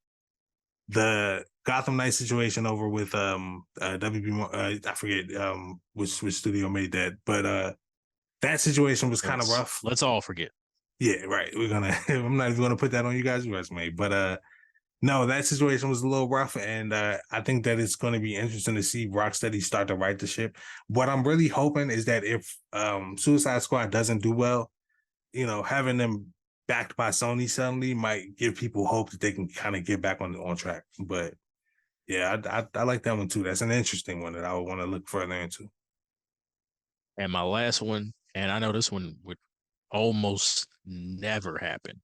the Gotham Knight situation over with WB, I forget which studio made that, but that situation was kind of rough. Let's all forget. Yeah, right. I'm not even gonna put that on you guys' resume, but no, that situation was a little rough, and I think that it's going to be interesting to see Rocksteady start to right the ship. What I'm really hoping is that if Suicide Squad doesn't do well, having them backed by Sony suddenly might give people hope that they can kind of get back on track. But yeah, I like that one too. That's an interesting one that I would want to look further into. And my last one, and I know this one would almost never happen.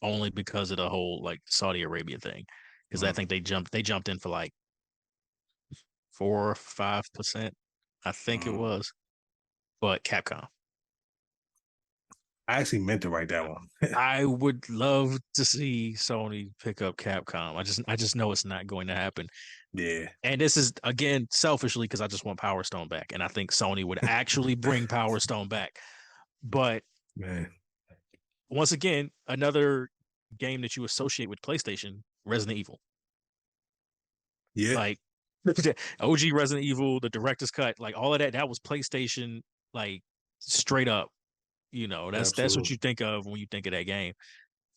Only because of the whole like Saudi Arabia thing. Because I think they jumped in for like 4 or 5%, I think it was. But Capcom. I actually meant to write that one. I would love to see Sony pick up Capcom. I just know it's not going to happen. Yeah. And this is again selfishly because I just want Power Stone back. And I think Sony would actually bring Power Stone back. But man, once again, another game that you associate with PlayStation, Resident Evil. Yeah, Like OG Resident Evil, the director's cut, like all of that, that was PlayStation, like straight up. You know, that's what absolutely. you think of when you think of that game.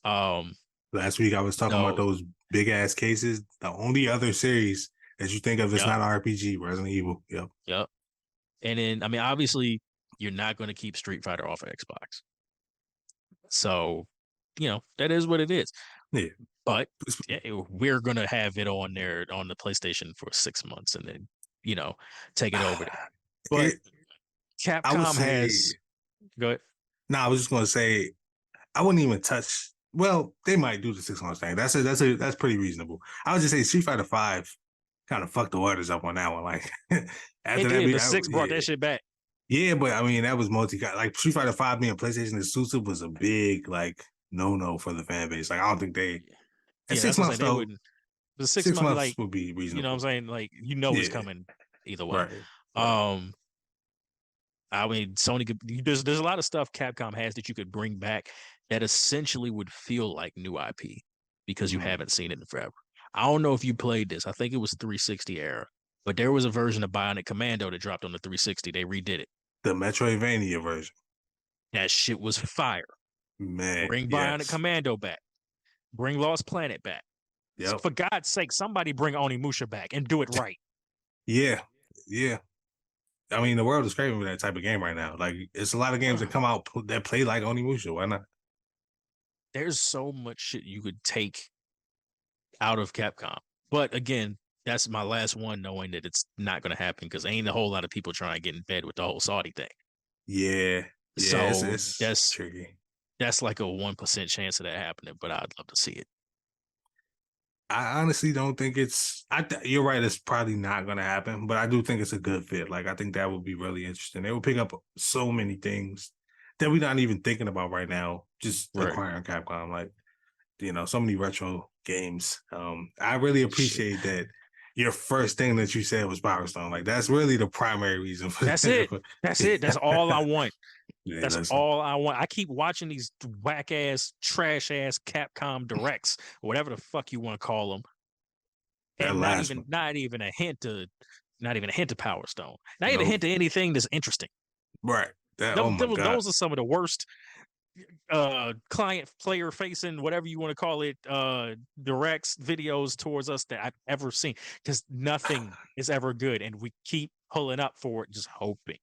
Um, Last week I was talking about so those big ass cases. The only other series that you think of that's yep, not RPG, Resident Evil. Yep. yep. And then I mean, obviously, you're not going to keep Street Fighter off of Xbox. So, you know, that is what it is. Yeah. But we're gonna have it on there on the PlayStation for 6 months and then, you know, take it over there. But It, I would Capcom say has go ahead. no, I was just gonna say I wouldn't even touch. Well, they might do the 6 months thing. That's pretty reasonable. I would just say Street Fighter Five kind of fucked the waters up on that one. Like It after that, did, but six brought yeah, that shit back. yeah, but I mean that was like Street Fighter Five being PlayStation exclusive was a big like no for the fan base. Like I don't think they at Yeah, six that's what I'm months saying. They though. wouldn't the six 6 month months like would be you know what I'm reasonable. saying? Like you know it's Yeah, coming either way. right, right. Um I mean Sony could there's a lot of stuff Capcom has that you could bring back that essentially would feel like new IP because you Mhm. haven't seen it in forever. I don't know if you played this. I think it was 360 era, but there was a version of Bionic Commando that dropped on the 360. They redid it. The Metroidvania version, That shit was fire. man. Bring Bionic Yes, Commando back. Bring Lost Planet back. yep, For God's sake, somebody bring Onimusha back and do it right. yeah, yeah. I mean, the world is craving for that type of game right now. Like, it's a lot of games that come out that play like Onimusha. Why not? There's so much shit you could take out of Capcom. But again, that's my last one, knowing that it's not going to happen because ain't a whole lot of people trying to get in bed with the whole Saudi thing. Yeah, yeah. So It's tricky. that's like a 1% chance of that happening, but I'd love to see it. I honestly don't think it's. You're right. It's probably not going to happen, but I do think it's a good fit. Like, I think that would be really interesting. They would pick up so many things that we're not even thinking about right now. Just Right. acquiring Capcom, like so many retro games. I really appreciate that. Your first thing that you said was Power Stone. Like that's really the primary reason for That's it. That's it. That's all I want. Yeah, That's listen, all I want. I keep watching these whack ass, trash ass Capcom directs, whatever the fuck you want to call them, that and last one, not even a hint to, not even a hint of Power Stone, not even a nope, hint to anything that's interesting. right? That oh my god, Those are some of the worst client player facing whatever you want to call it directs videos towards us that I've ever seen because nothing is ever good and we keep pulling up for it just hoping.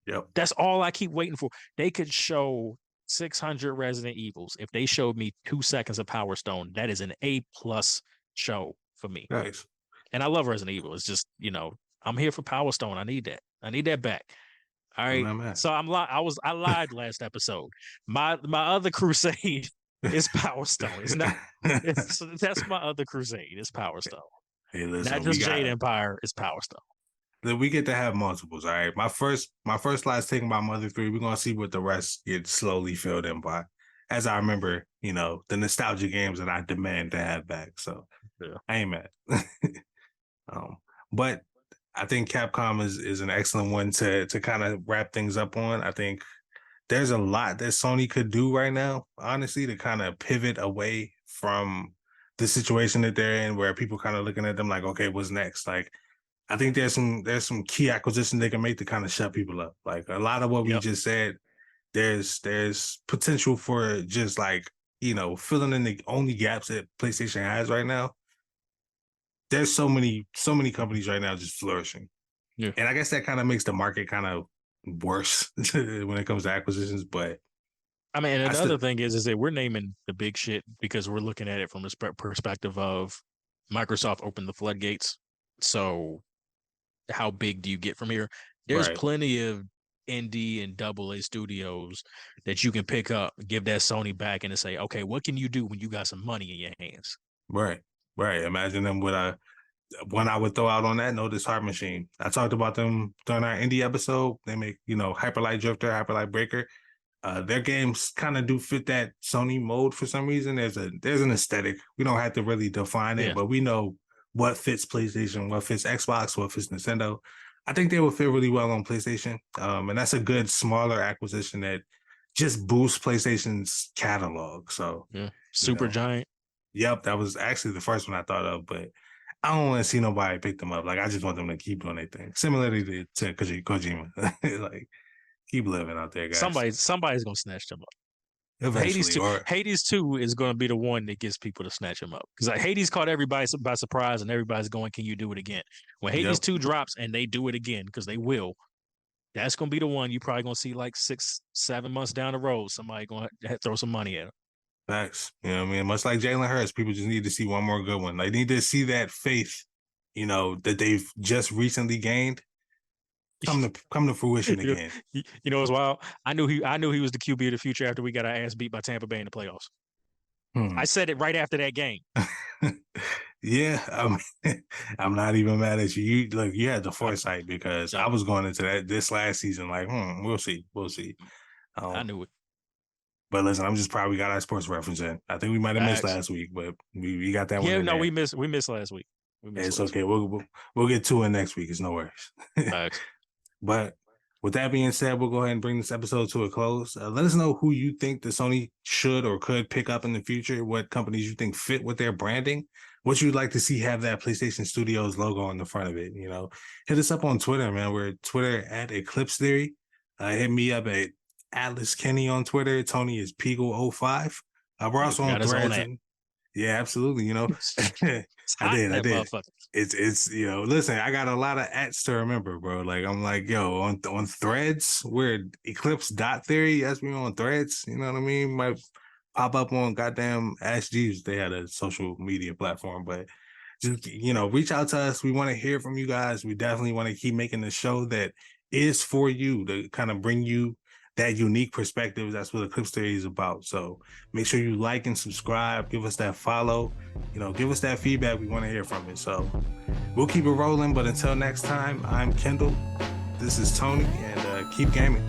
yep, That's all I keep waiting for. They could show 600 Resident Evils. If they showed me 2 seconds of Power Stone, that is an A+ show for me. nice. And I love Resident Evil. It's just, I'm here for Power Stone. I need that. I need that back. All I'm right. not mad. So I lied last episode. My other crusade is Power Stone. It's not that's my other crusade. It's Power Stone. Hey, Not listen, just Jade Empire, it's Power Stone. we get to have multiples. All right, my first slide is taken by Mother 3. We're gonna see what the rest get slowly filled in by, as I remember, the nostalgia games that I demand to have back. So Yeah. I ain't mad. But I think Capcom is an excellent one to kind of wrap things up on. I think there's a lot that Sony could do right now, honestly, to kind of pivot away from the situation that they're in, where people kind of looking at them like, okay, what's next? Like, I think there's some key acquisitions they can make to kind of shut people up. Like a lot of what we Yep. just said, there's potential for just like filling in the only gaps that PlayStation has right now. There's so many companies right now just flourishing. Yeah. And I guess that kind of makes the market kind of worse when it comes to acquisitions. But I mean, and I another still, thing is that we're naming the big shit because we're looking at it from the perspective of Microsoft opened the floodgates. So how big do you get from here? There's right, plenty of indie and AA studios that you can pick up, give that Sony back, and say, okay, what can you do when you got some money in your hands? right, right. Imagine them with one I would throw out on that note is Heart Machine. I talked about them during our indie episode. They make, Hyperlight Drifter, Hyperlight Breaker. Their games kind of do fit that Sony mode for some reason. There's an aesthetic. We don't have to really define it, Yeah. but we know what fits PlayStation, what fits Xbox, what fits Nintendo. I think they will fit really well on PlayStation. And that's a good smaller acquisition that just boosts PlayStation's catalog. So Yeah. Super Giant. Yep, that was actually the first one I thought of, but I don't want to see nobody pick them up. Like, I just want them to keep doing their thing. Similarly to Kojima. Like, keep living out there, guys. Somebody's gonna snatch them up. Eventually, Hades 2 is going to be the one that gets people to snatch him up, because like Hades caught everybody by surprise, and everybody's going, "Can you do it again?" When Hades 2 drops and they do it again, because they will, that's going to be the one you probably going to see like 6-7 months down the road. Somebody going to throw some money at him. Facts. You know what I mean? Much like Jalen Hurts, people just need to see one more good one. They need to see that faith, you know, that they've just recently gained come to fruition again. You know, it's wild. I knew he was the QB of the future after we got our ass beat by Tampa Bay in the playoffs. I said it right after that game. Yeah, I'm not even mad at you. You had the foresight, because I was going into this last season like, we'll see. I knew it. But listen, I'm just proud we got our sports reference in. I think we might have missed last week, but we got that one. Yeah, no, we missed last week. It's okay. We'll get two in next week. It's no worries. But with that being said, we'll go ahead and bring this episode to a close. Let us know who you think the Sony should or could pick up in the future, what companies you think fit with their branding, what you'd like to see have that PlayStation Studios logo on the front of it. You know, hit us up on Twitter, man. We're Twitter at Eclipse Theory. Hit me up at Atlas Kenny on Twitter. Tony is Peagle05. We're also on Threads. Yeah, absolutely. You know, I did. It's you know, listen, I got a lot of ats to remember, bro. Like, I'm like, yo, on Threads, we're Eclipse.theory. That's me on Threads. You know what I mean? Might pop up on goddamn Ask Jeeves. They had a social media platform, but just, you know, reach out to us. We want to hear from you guys. We definitely want to keep making the show that is for you, to kind of bring you that unique perspective. That's what Eclipse Theory is about. So make sure you like and subscribe, give us that follow, you know, give us that feedback. We want to hear from it. So we'll keep it rolling. But until next time, I'm Kendall. This is Tony, and keep gaming.